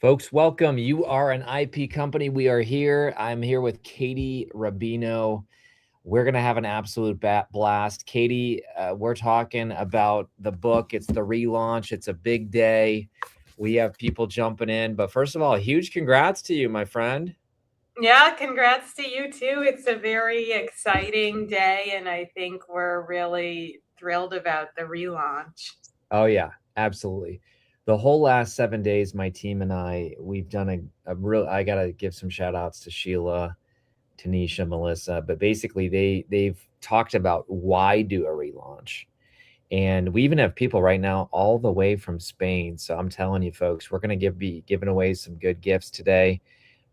Folks, welcome. You are an IP company. We are here. I'm here with Kary Rubino. We're going to have an absolute blast. Kary, we're talking about the book. It's the relaunch. It's a big day. We have people jumping in. But first of all, huge congrats to you, my friend. Yeah, congrats to you too. It's a very exciting day, and I think we're really thrilled about the relaunch. Oh, yeah, absolutely. The whole last 7 days, my team and we've done a real, I got to give some shout outs to Sheila, Tanisha, Melissa, but basically they've talked about why do a relaunch. And we even have people right now all the way from Spain. So I'm telling you, folks, we're going to be giving away some good gifts today.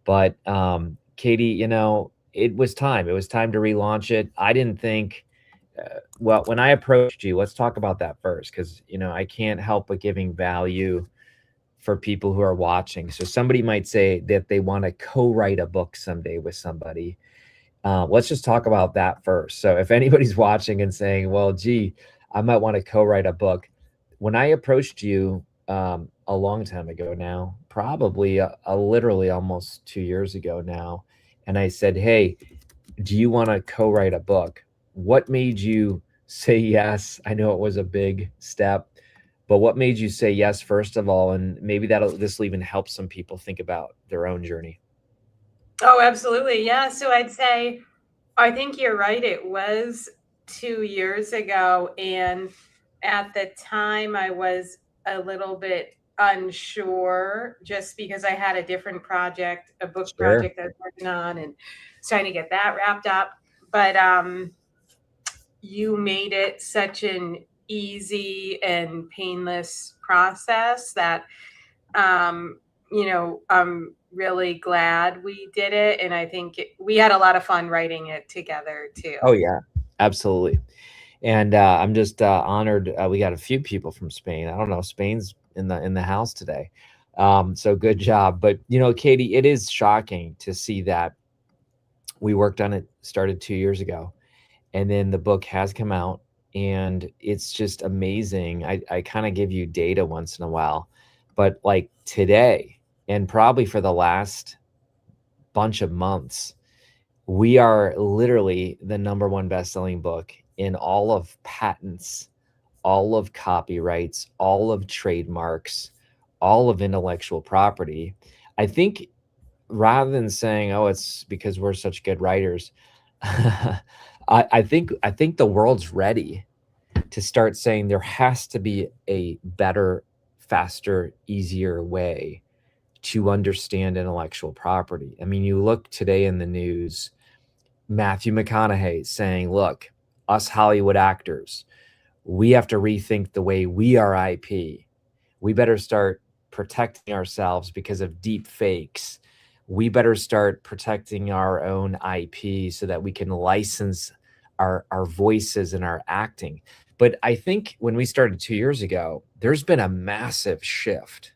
But Kary, it was time. It was time to relaunch it. I didn't think. Well, when I approached you, let's talk about that first, because I can't help but giving value for people who are watching. So somebody might say that they want to co-write a book someday with somebody. Let's just talk about that first. So if anybody's watching and saying, well, gee, I might want to co-write a book. When I approached you a long time ago now, probably literally almost 2 years ago now, and I said, hey, do you want to co-write a book? What made you say yes? I know it was a big step, but what made you say yes, first of all? And maybe this will even help some people think about their own journey. Oh, absolutely. Yeah. So I'd say, I think you're right. It was 2 years ago. And at the time, I was a little bit unsure just because I had a different project, a book Sure. project I was working on, and trying to get that wrapped up. But you made it such an easy and painless process that um, I'm really glad we did it, and I think we had a lot of fun writing it together too. Oh yeah, absolutely. And I'm just honored. We got a few people from Spain. I don't know. Spain's in the house today. So good job. But Kary, it is shocking to see that we worked on it, started 2 years ago, and then the book has come out, and it's just amazing. I kind of give you data once in a while, but like today, and probably for the last bunch of months, we are literally the number one best-selling book in all of patents, all of copyrights, all of trademarks, all of intellectual property. I think rather than saying, "Oh, it's because we're such good writers," I think the world's ready to start saying there has to be a better, faster, easier way to understand intellectual property. I mean, you look today in the news, Matthew McConaughey saying, look, us Hollywood actors, we have to rethink the way we are IP. We better start protecting ourselves because of deep fakes. We better start protecting our own IP so that we can license our voices and our acting. But I think when we started 2 years ago, there's been a massive shift.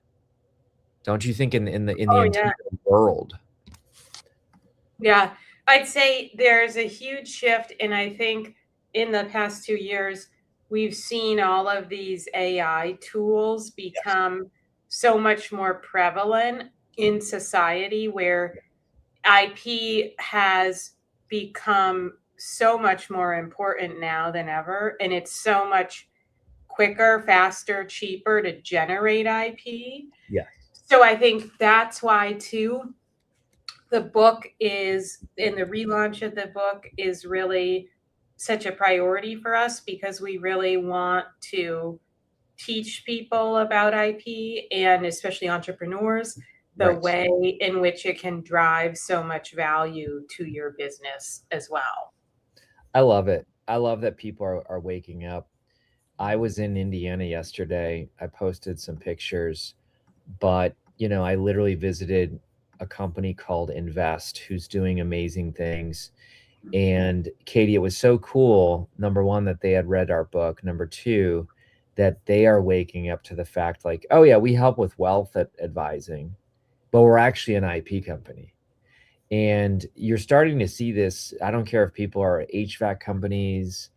Don't you think in the Oh entire yeah, world? yeah. I'd say there's a huge shift, and I think in the past 2 years, we've seen all of these AI tools Yes. become so much more prevalent in society, where IP has become so much more important now than ever, and it's so much quicker, faster, cheaper to generate IP. Yes. So I think that's why too the book is and the relaunch of the book is really such a priority for us, because we really want to teach people about IP, and especially entrepreneurs, the Right. way in which it can drive so much value to your business as well. I love it. I love that people are waking up. I was in Indiana yesterday. I posted some pictures, but I literally visited a company called Invest who's doing amazing things. And Katie, it was so cool. Number one, that they had read our book. Number two, that they are waking up to the fact like, oh yeah, we help with wealth advising, but we're actually an IP company. And you're starting to see this. I don't care if people are HVAC companies,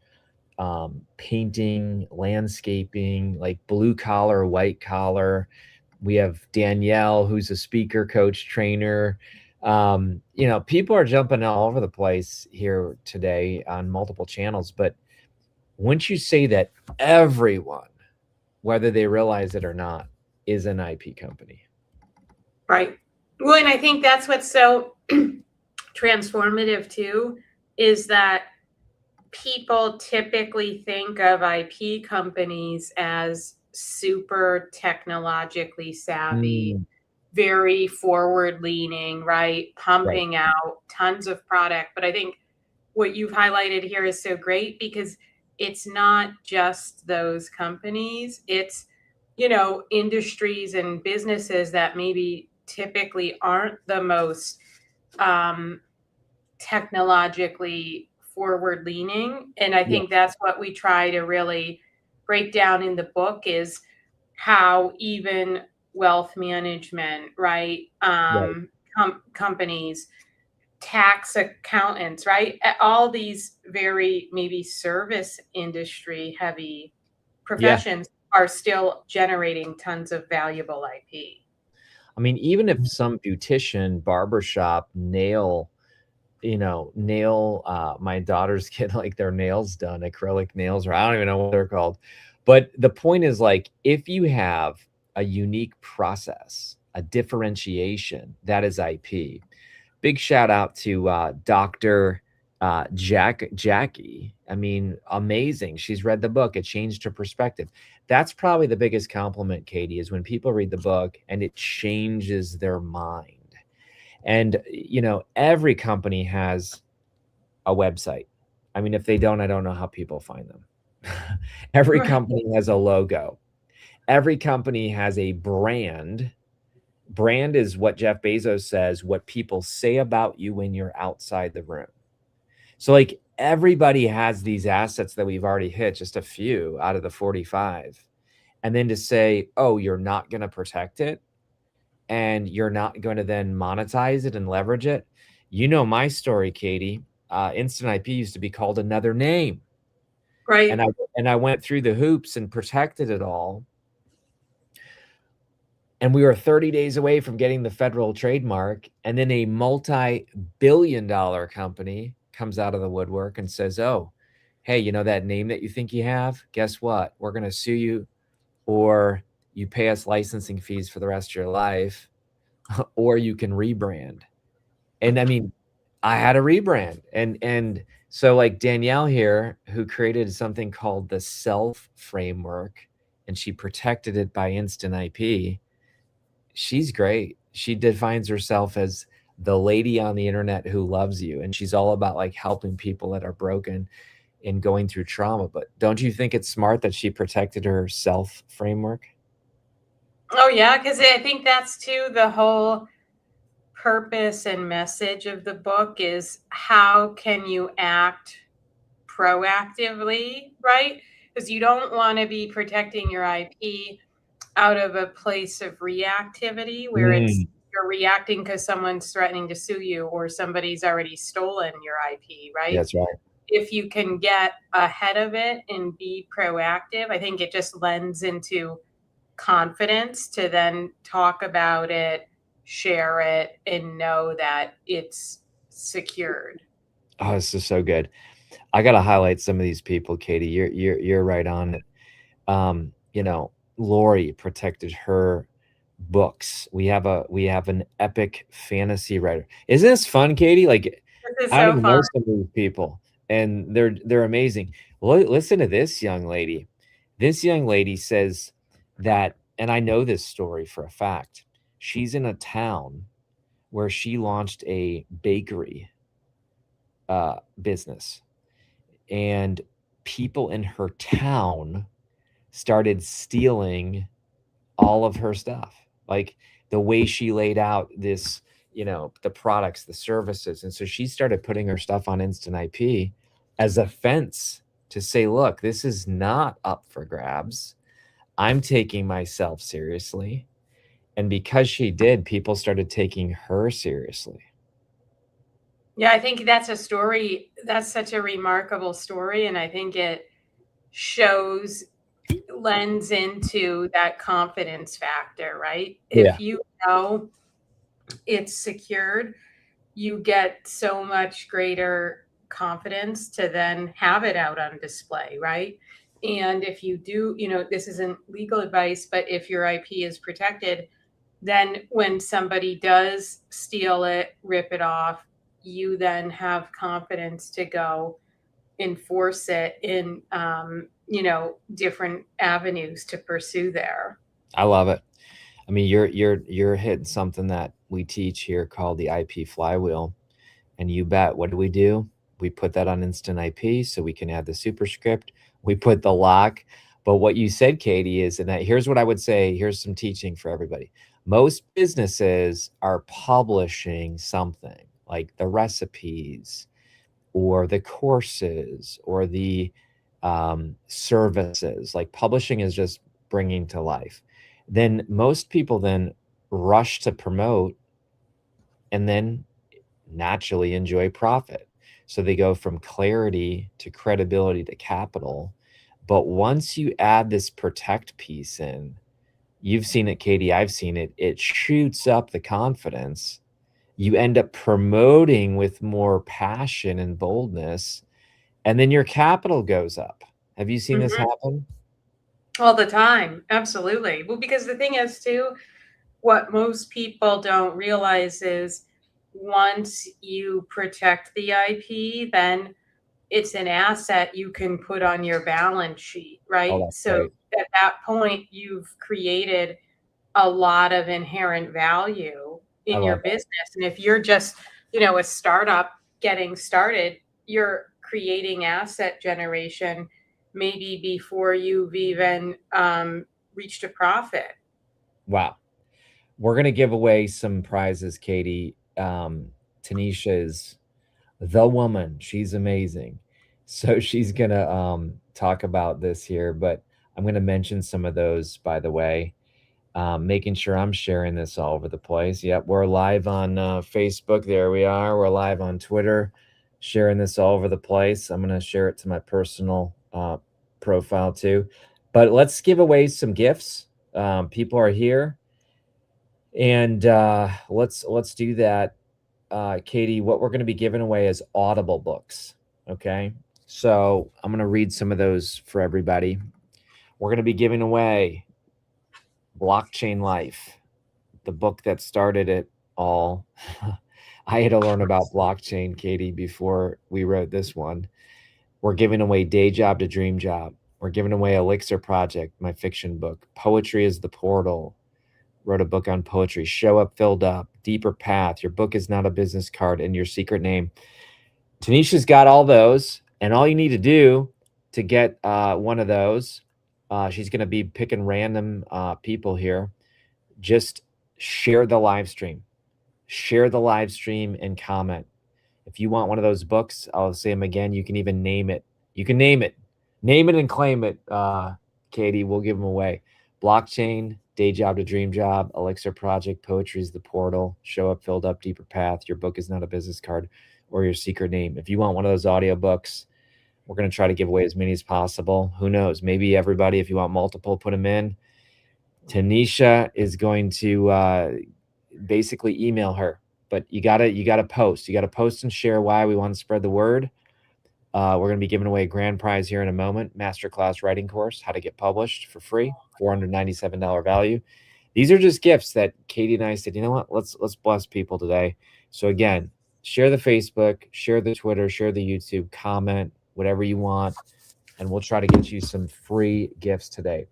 painting, landscaping, like blue collar, white collar. We have Danielle, who's a speaker, coach, trainer. People are jumping all over the place here today on multiple channels. But once you say that everyone, whether they realize it or not, is an IP company. Right. Well, and I think that's what's so transformative too, is that people typically think of IP companies as super technologically savvy, very forward leaning, right? Pumping out tons of product. But I think what you've highlighted here is so great because it's not just those companies, it's, industries and businesses that maybe typically aren't the most technologically forward leaning. And I think that's what we try to really break down in the book is how even wealth management, right? Companies, tax accountants, right? All these very maybe service industry heavy professions are still generating tons of valuable IP. I mean, even if some beautician, barbershop, nail, my daughters get like their nails done, acrylic nails, or I don't even know what they're called. But the point is, like, if you have a unique process, a differentiation, that is IP. Big shout out to Dr. Jackie. I mean, amazing. She's read the book. It changed her perspective. That's probably the biggest compliment, Katie, is when people read the book and it changes their mind. And, every company has a website. I mean, if they don't, I don't know how people find them. Every company has a logo. Every company has a brand. Brand is what Jeff Bezos says, what people say about you when you're outside the room. So, like, everybody has these assets that we've already hit, just a few out of the 45. And then to say, oh, you're not going to protect it and you're not going to then monetize it and leverage it. You know my story, Katie. Instant IP used to be called another name. Right. And I went through the hoops and protected it all. And we were 30 days away from getting the federal trademark. And then a multi-billion-dollar company comes out of the woodwork and says, oh, hey, that name that you think you have? Guess what? We're going to sue you, or you pay us licensing fees for the rest of your life, or you can rebrand. And I mean, I had a rebrand. And so, like, Danielle here, who created something called the Self Framework, and she protected it by instant IP. She's great. She defines herself as the lady on the internet who loves you. And she's all about, like, helping people that are broken and going through trauma. But don't you think it's smart that she protected her self framework? Oh, yeah. Because I think that's too the whole purpose and message of the book is how can you act proactively, right? Because you don't want to be protecting your IP out of a place of reactivity where it's you're reacting because someone's threatening to sue you or somebody's already stolen your IP, right? That's right. If you can get ahead of it and be proactive, I think it just lends into confidence to then talk about it, share it, and know that it's secured. Oh, this is so good. I got to highlight some of these people, Katie. You're right on it. Lori protected her books. We have an epic fantasy writer. Isn't this fun, Katie? Like, This is I don't so even fun. know some of these people, and they're amazing. Listen to this young lady. This young lady says that, and I know this story for a fact. She's in a town where she launched a bakery business, and people in her town started stealing all of her stuff, like the way she laid out this, the products, the services. And so she started putting her stuff on instant IP as a fence to say, look, this is not up for grabs. I'm taking myself seriously. And because she did, people started taking her seriously. Yeah, I think that's a story. That's such a remarkable story. And I think it shows lends into that confidence factor, right? Yeah. If you know it's secured, you get so much greater confidence to then have it out on display, right? And if you do, this isn't legal advice, but if your IP is protected, then when somebody does steal it, rip it off, you then have confidence to go enforce it in, different avenues to pursue there. I love it. I mean, you're hitting something that we teach here called the IP flywheel. And you bet, what do? We put that on instant IP so we can add the superscript. We put the lock. But what you said, Katie, is, and that here's what I would say, here's some teaching for everybody. Most businesses are publishing something like the recipes or the courses or the services. Like publishing is just bringing to life. Then most people then rush to promote and then naturally enjoy profit. So they go from clarity to credibility to capital. But once you add this protect piece in, you've seen it, Katie, I've seen it, it shoots up the confidence. You end up promoting with more passion and boldness, and then your capital goes up. Have you seen this Mhm. happen? All the time. Absolutely. Well, because the thing is, too, what most people don't realize is once you protect the IP, then it's an asset you can put on your balance sheet, Oh, right? that's So great. at that point, you've created a lot of inherent value I in your love business. And if you're just, a startup getting started, you're creating asset generation maybe before you've even reached a profit. Wow. We're going to give away some prizes, Katie. Tanisha is the woman. She's amazing. So she's going to talk about this here, but I'm going to mention some of those, by the way, making sure I'm sharing this all over the place. Yep, we're live on Facebook. There we are. We're live on Twitter, sharing this all over the place. I'm going to share it to my personal profile too. But let's give away some gifts. People are here. And let's do that. Katie, what we're going to be giving away is Audible books. Okay. So I'm going to read some of those for everybody. We're going to be giving away Blockchain Life, the book that started it all. I had to learn about blockchain, Katie, before we wrote this one. We're giving away Day Job to Dream Job. We're giving away Elixir Project, my fiction book. Poetry is the Portal. Wrote a book on poetry. Show Up, Filled Up, Deeper Path. Your book is not a business card, and Your Secret Name. Tanisha's got all those, and all you need to do to get one of those, she's going to be picking random people here. Just share the live stream. Share the live stream and comment. If you want one of those books, I'll say them again. You can even name it. You can name it. Name it and claim it, Katie. We'll give them away. Blockchain, Day Job to Dream Job, Elixir Project, Poetry is the Portal, Show Up, Filled Up, Deeper Path, Your Book is Not a Business Card, or Your Secret Name. If you want one of those audiobooks, we're going to try to give away as many as possible. Who knows? Maybe everybody, if you want multiple, put them in. Tanisha is going to basically email her, but you gotta post. You gotta post and share why. We want to spread the word. We're going to be giving away a grand prize here in a moment. Masterclass writing course, how to get published for free, $497 value. These are just gifts that Katie and I said, you know what? Let's bless people today. So again, share the Facebook, share the Twitter, share the YouTube, comment, whatever you want, and we'll try to get you some free gifts today.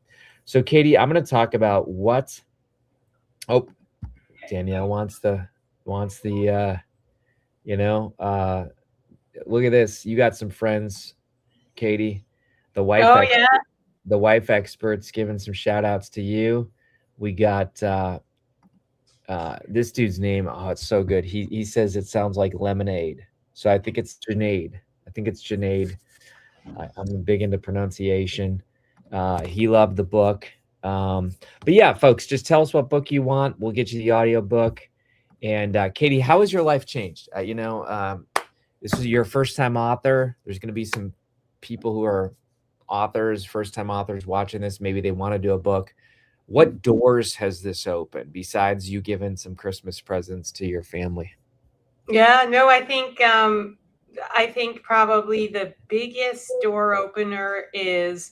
So Katie, I'm going to talk about what. Oh, Danielle wants the look at this. You got some friends, Katie. The wife Oh, yeah. the wife experts giving some shout outs to you. We got this dude's name. Oh, it's so good. He says it sounds like lemonade. So I think it's Janaid. I think it's Janaid. I'm big into pronunciation. He loved the book. But yeah, folks, just tell us what book you want. We'll get you the audio book. And Katie, how has your life changed? This is your first time author. There's going to be some people who are authors, first-time authors watching this, maybe they want to do a book. What doors has this opened besides you giving some Christmas presents to your family? Yeah, no, I think probably the biggest door opener is,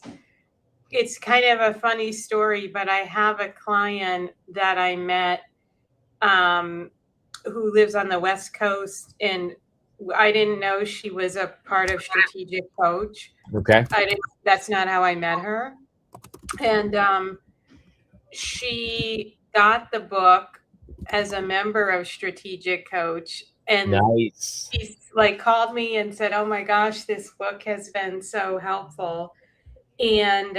it's kind of a funny story, but I have a client that I met who lives on the West Coast, and I didn't know she was a part of Strategic Coach. Okay. I didn't. That's not how I met her. And she got the book as a member of Strategic Coach, and Nice. she like called me and said, "Oh my gosh, this book has been so helpful." And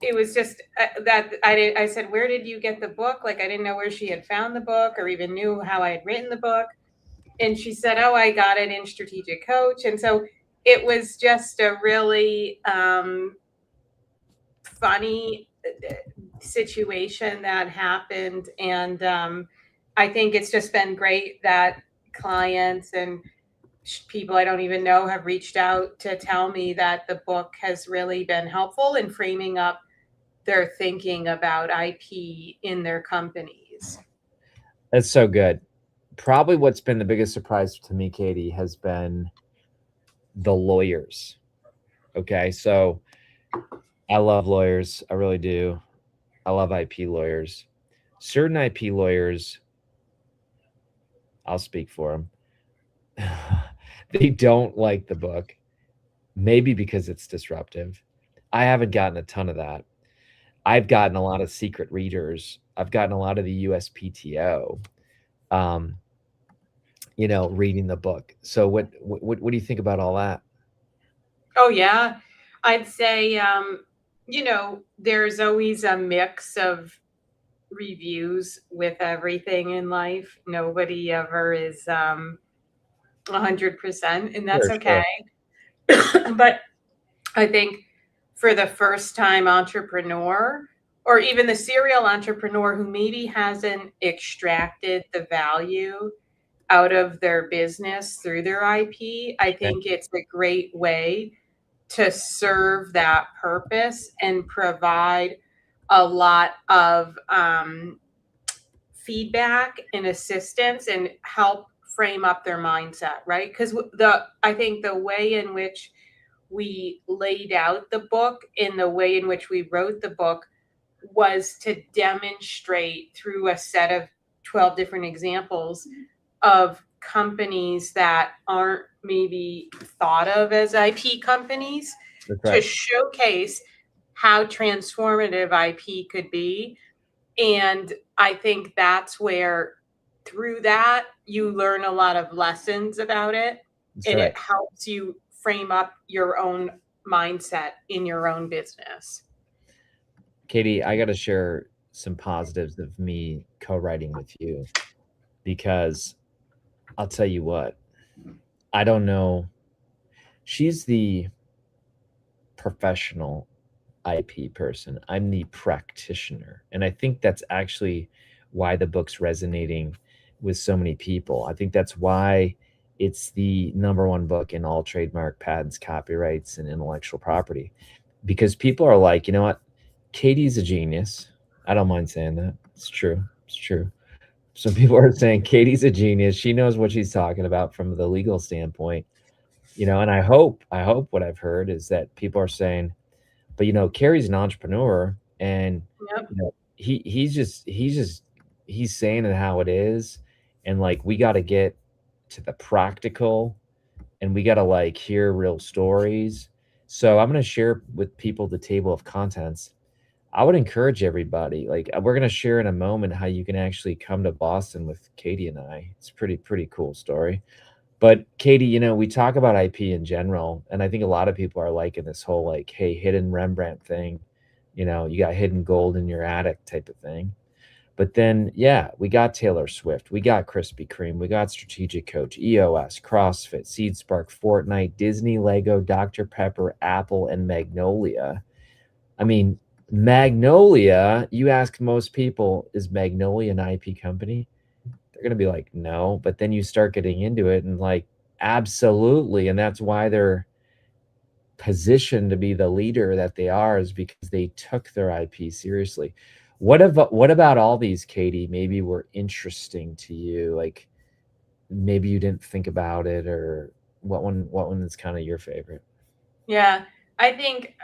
it was just that I said, "Where did you get the book?" Like, I didn't know where she had found the book or even knew how I had written the book. And she said, "Oh, I got it in Strategic Coach." And so it was just a really funny situation that happened. And I think it's just been great that clients and people I don't even know have reached out to tell me that the book has really been helpful in framing up their thinking about IP in their companies. That's so good. Probably what's been the biggest surprise to me, Katie, has been the lawyers. Okay. So I love lawyers. I really do. I love IP lawyers. Certain IP lawyers, I'll speak for them. They don't like the book, maybe because it's disruptive. I haven't gotten a ton of that. I've gotten a lot of secret readers. I've gotten a lot of the USPTO, um, reading the book. So what do you think about all that? Oh, yeah. I'd say, there's always a mix of reviews with everything in life. Nobody ever is 100%, and that's Sure, okay. sure. But I think for the first time entrepreneur, or even the serial entrepreneur who maybe hasn't extracted the value out of their business through their IP, I Okay. think it's a great way to serve that purpose and provide a lot of feedback and assistance and help frame up their mindset, right? Because I think the way in which we laid out the book and the way in which we wrote the book was to demonstrate through a set of 12 different examples of companies that aren't maybe thought of as IP companies, That's to right. showcase how transformative IP could be. And I think that's where, through that, you learn a lot of lessons about it, That's and right. it helps you frame up your own mindset in your own business. Katie, I got to share some positives of me co-writing with you because I'll tell you what, I don't know. She's the professional IP person. I'm the practitioner. And I think that's actually why the book's resonating with so many people. I think that's why it's the number one book in all trademark patents, copyrights, and intellectual property. Because people are like, you know what? Katie's a genius. I don't mind saying that. It's true. It's true. Some people are saying Katie's a genius. She knows what she's talking about from the legal standpoint. And I hope what I've heard is that people are saying, but Kary's an entrepreneur, and Yep. he's saying it how it is, and like we got to get to the practical, and we got to like hear real stories. So I'm going to share with people the table of contents. I would encourage everybody, like we're going to share in a moment how you can actually come to Boston with Katie and I. It's pretty cool story. But Katie, we talk about IP in general, and I think a lot of people are liking this whole like, hey, hidden Rembrandt thing. You got hidden gold in your attic type of thing. But then, yeah, we got Taylor Swift, we got Krispy Kreme, we got Strategic Coach, EOS, CrossFit, Seed Spark, Fortnite, Disney, Lego, Dr. Pepper, Apple, and Magnolia. I mean, Magnolia, you ask most people, is Magnolia an IP company? They're going to be like, no. But then you start getting into it and like, absolutely. And that's why they're positioned to be the leader that they are is because they took their IP seriously. What about all these, Katie, maybe were interesting to you? Like maybe you didn't think about it, or what one is kind of your favorite? Yeah, I think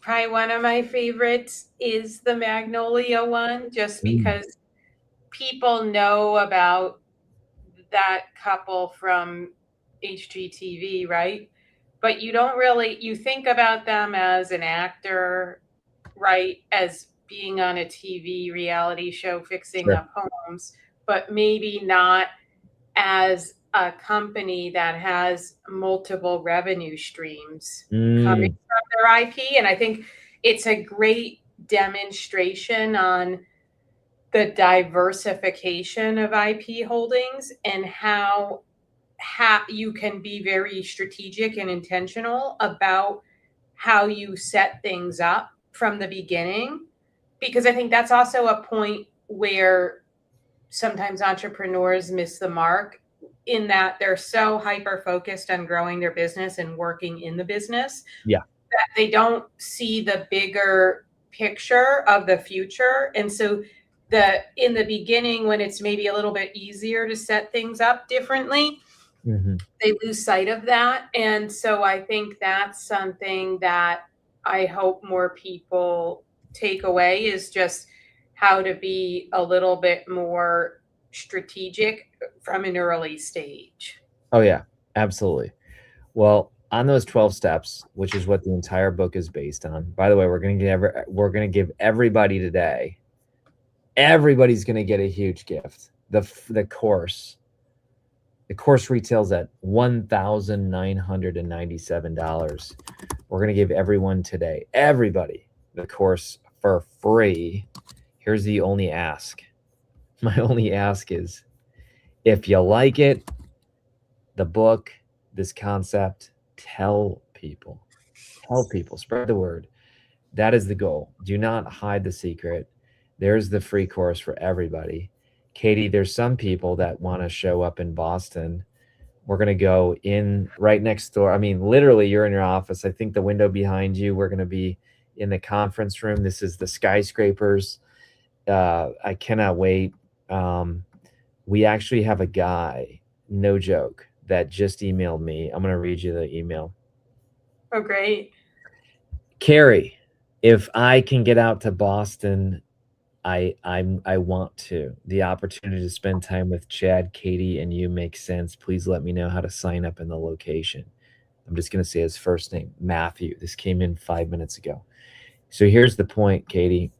probably one of my favorites is the Magnolia one, just Mm, because people know about that couple from HGTV, right? But you don't really, you think about them as an actor, right? As being on a TV reality show fixing sure. up homes, but maybe not as a company that has multiple revenue streams coming Mm, from their IP. And I think it's a great demonstration on the diversification of IP holdings and how you can be very strategic and intentional about how you set things up from the beginning. Because I think that's also a point where sometimes entrepreneurs miss the mark, in that they're so hyper focused on growing their business and working in the business yeah. that they don't see the bigger picture of the future. And so in the beginning, when it's maybe a little bit easier to set things up differently, Hmm. they lose sight of that. And so I think that's something that I hope more people take away, is just how to be a little bit more strategic from an early stage. Oh yeah, absolutely. Well, on those 12 steps, which is what the entire book is based on. By the way, we're going to give everybody today. Everybody's going to get a huge gift. The course. The course retails at $1,997. We're going to give everyone today, everybody, the course for free. Here's the only ask. My only ask is, if you like it, the book, this concept, tell people. Tell people, spread the word. That is the goal. Do not hide the secret. There's the free course for everybody. Katie, there's some people that want to show up in Boston. We're going to go in right next door. I mean, literally, you're in your office. I think the window behind you, we're going to be in the conference room. This is the skyscrapers. I cannot wait. Um, we actually have a guy, no joke, that just emailed me. I'm going to read you the email. Oh, great. Kary, if I can get out to Boston, I want to. The opportunity to spend time with Chad, Katie, and you makes sense. Please let me know how to sign up in the location. I'm just gonna say his first name, Matthew. This came in 5 minutes ago. So here's the point, Katie.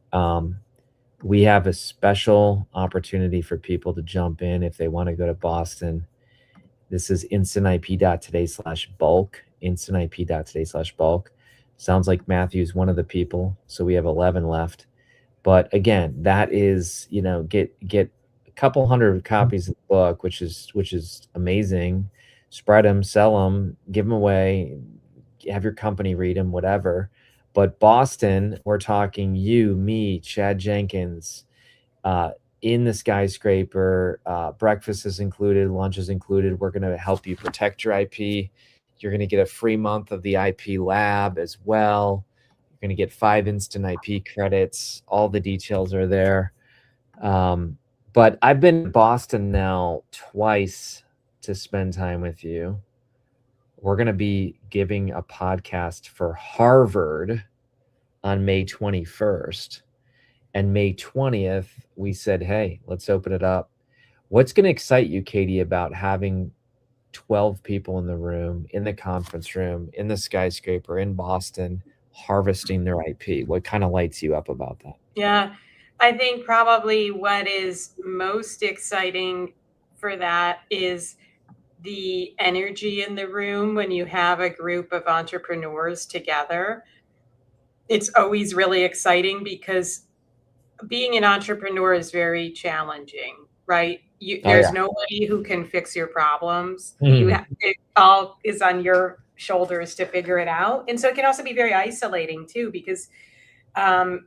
We have a special opportunity for people to jump in if they want to go to Boston. This is instantip.today/bulk. Instantip.today/bulk. Sounds like Matthew's one of the people. So we have 11 left. But again, that is, get a couple hundred copies of the book, which is amazing. Spread them, sell them, give them away, have your company read them, whatever. But Boston, we're talking you, me, Chad Jenkins, uh, in the skyscraper. Breakfast is included, lunch is included. We're going to help you protect your IP. You're going to get a free month of the IP lab as well. You're going to get 5 instant IP credits. All the details are there. But I've been to Boston now twice to spend time with you. We're going to be giving a podcast for Harvard on May 21st. And May 20th, we said, hey, let's open it up. What's going to excite you, Katie, about having 12 people in the room, in the conference room, in the skyscraper, in Boston, harvesting their IP? What kind of lights you up about that? Yeah. I think probably what is most exciting for that is the energy in the room when you have a group of entrepreneurs together. It's always really exciting because being an entrepreneur is very challenging, right? Oh, There's yeah. nobody who can fix your problems. Mhm. It all is on your shoulders to figure it out. And so it can also be very isolating too, because um,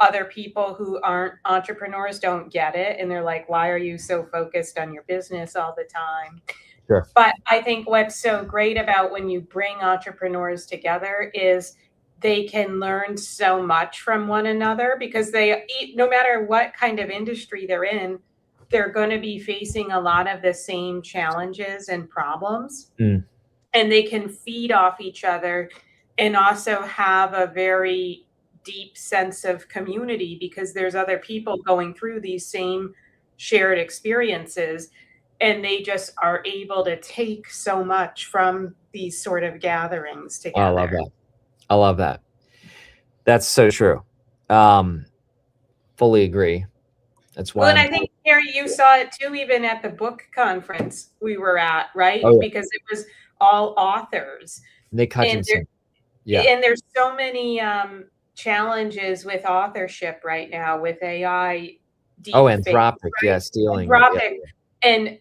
other people who aren't entrepreneurs don't get it. And they're like, why are you so focused on your business all the time? Sure. But I think what's so great about when you bring entrepreneurs together is they can learn so much from one another, because no matter what kind of industry they're in, they're going to be facing a lot of the same challenges and problems. Mm. And they can feed off each other and also have a very deep sense of community, because there's other people going through these same shared experiences, and they just are able to take so much from these sort of gatherings Oh, I love together. that. I love that. That's so true. Fully agree. That's why Well, and I'm. I think, Kary, you saw it too, even at the book conference we were at, right? Oh yeah, Because it was all authors. Nick And Hutchinson. Yeah. there's so many challenges with authorship right now with AI, Oh, deep fake, Anthropic. Yeah, right? stealing it. Yeah. Anthropic, and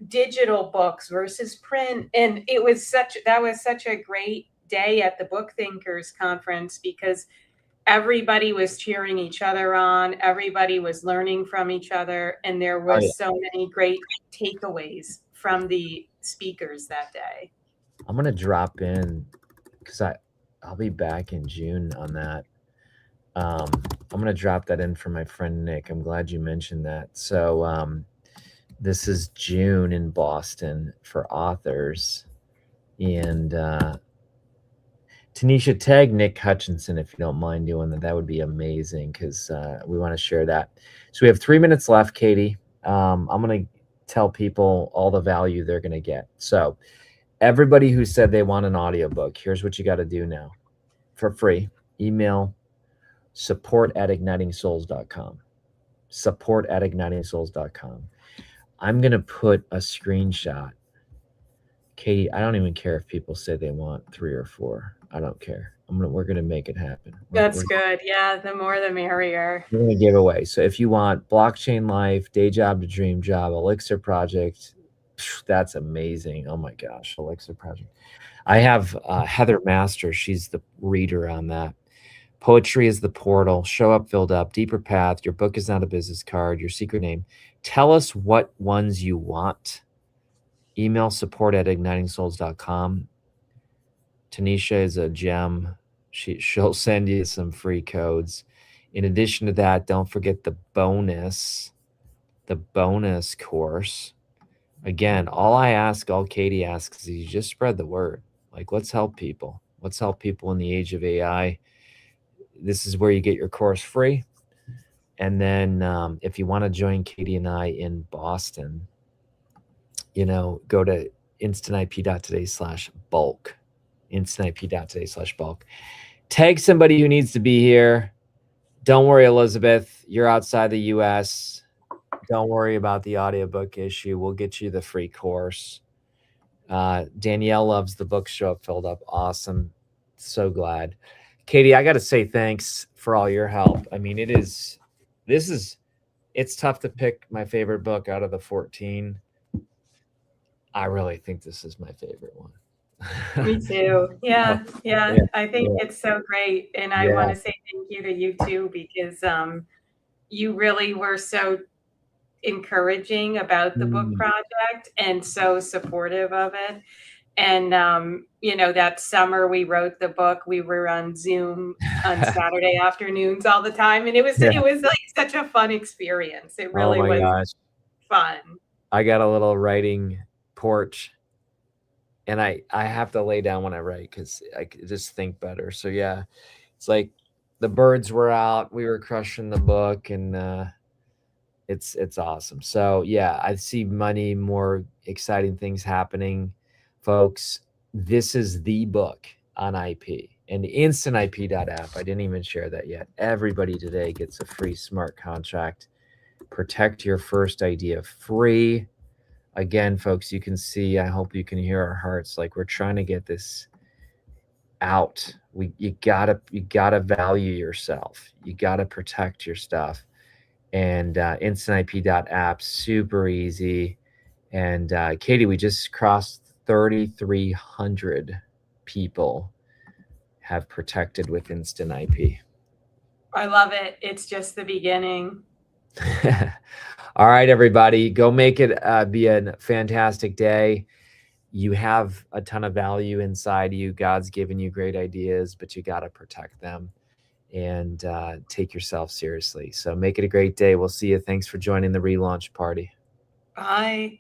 digital books versus print. And that was such a great day at the Book Thinkers conference, because everybody was cheering each other on, everybody was learning from each other, and there Oh yeah. was so many great takeaways from the speakers that day. I'm gonna drop in because I'll be back in June on that. I'm gonna drop that in for my friend Nick. I'm glad you mentioned that. So this is June in Boston for authors, and Tanisha, tag Nick Hutchinson if you don't mind doing that. That would be amazing because we want to share that. So we have 3 minutes left, Katie. I'm going to tell people all the value they're going to get. So everybody who said they want an audiobook, here's what you got to do now for free. Email support@ignitingsouls.com. Support@ignitingsouls.com. I'm going to put a screenshot. Katie, I don't even care if people say they want 3 or 4. I don't care. We're gonna make it happen. That's good. Yeah, the more the merrier. We're gonna give away. So if you want Blockchain Life, Day Job to Dream Job, Elixir Project, that's amazing. Oh my gosh, Elixir Project. I have Heather Master. She's the reader on that. Poetry is the portal. Show up, filled up. Deeper path. Your book is not a business card. Your secret name. Tell us what ones you want. Email support@ignitingsouls.com. Tanisha is a gem. She'll send you some free codes. In addition to that, don't forget the bonus course. Again, all Katie asks is you just spread the word. Like, let's help people. Let's help people in the age of AI. This is where you get your course free. And then if you want to join Katie and I in Boston, go to instantip.today/bulk. instantip.today/bulk. Tag somebody who needs to be here. Don't worry, Elizabeth. You're outside the US. Don't worry about the audiobook issue. We'll get you the free course. Danielle loves the book show up, filled up. Awesome. So glad. Katie, I got to say thanks for all your help. I mean, it's tough to pick my favorite book out of the 14. I really think this is my favorite one. Me too. Yeah. I think it's so great. And I want to say thank you to you too, because you really were so encouraging about the book project and so supportive of it. And that summer we wrote the book, we were on Zoom on Saturday afternoons all the time, and it was like such a fun experience. It really was fun. I got a little writing porch, and I have to lay down when I write because I just think better. So yeah, it's like the birds were out, we were crushing the book, and it's awesome. So yeah, I see more exciting things happening, folks. This is the book on IP and instantip.app. I didn't even share that yet. Everybody today gets a free smart contract. Protect your first idea free. Again, folks, you can see, I hope you can hear our hearts. Like, we're trying to get this out. You gotta value yourself. You gotta protect your stuff. And instantip.app, super easy. And Katie, we just crossed 3,300 people have protected with Instant IP. I love it. It's just the beginning. All right, everybody, go make it be a fantastic day. You have a ton of value inside you. God's given you great ideas, but you got to protect them and take yourself seriously. So make it a great day. We'll see you. Thanks for joining the relaunch party. Bye.